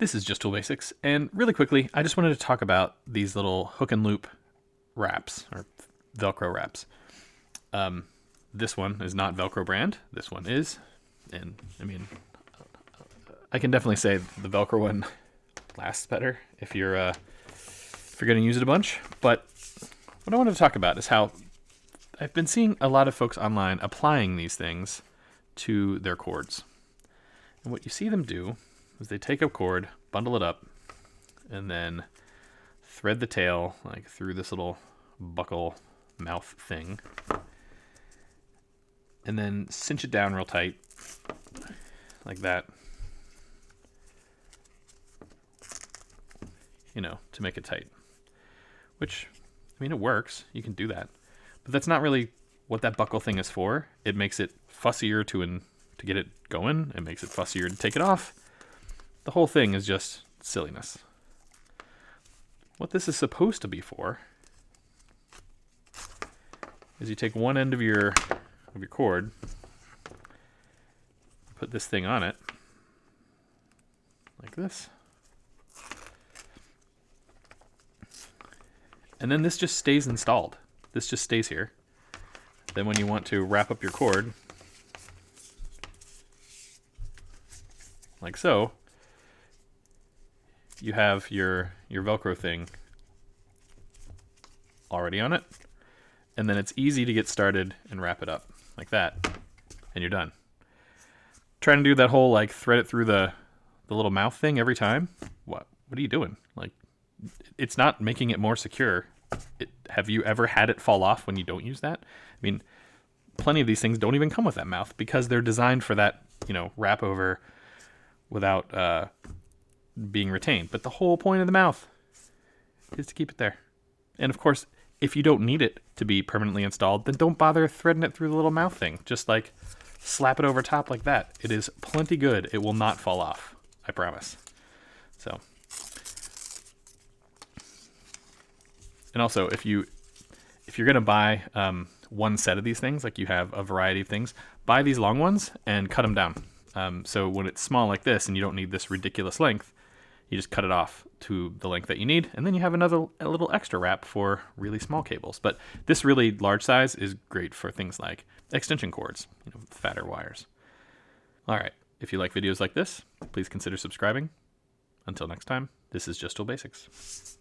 This is Just Tool Basics, and really quickly, I just wanted to talk about these little hook and loop wraps, or Velcro wraps. This one is not Velcro brand, this one is, and I mean, I can definitely say the Velcro one lasts better if you're going to use it a bunch, but what I wanted to talk about is how I've been seeing a lot of folks online applying these things to their cords. And what you see them do is they take a cord, bundle it up, and then thread the tail like through this little buckle mouth thing, and then cinch it down real tight like that, you know, to make it tight. Which, I mean, it works. You can do that. But that's not really what that buckle thing is for. It makes it fussier to get it going. It makes it fussier to take it off. The whole thing is just silliness. What this is supposed to be for is you take one end of your cord, put this thing on it, like this. And then this just stays installed. This just stays here. Then when you want to wrap up your cord, like so, you have your Velcro thing already on it, and then it's easy to get started and wrap it up like that, and you're done. Trying to do that whole like thread it through the little mouth thing every time. What are you doing? Like, it's not making it more secure. Have you ever had it fall off when you don't use that? I mean, plenty of these things don't even come with that mouth because they're designed for that, you know, wrap over without being retained. But the whole point of the mouth is to keep it there. And of course, if you don't need it to be permanently installed, then don't bother threading it through the little mouth thing. Just like slap it over top like that. It is plenty good. It will not fall off. I promise. So, and also if you're gonna buy one set of these things, like you have a variety of things, buy these long ones and cut them down. So when it's small like this and you don't need this ridiculous length, you just cut it off to the length that you need, and then you have a little extra wrap for really small cables. But this really large size is great for things like extension cords, you know, fatter wires. All right, if you like videos like this, please consider subscribing. Until next time, this is Just Tool Basics.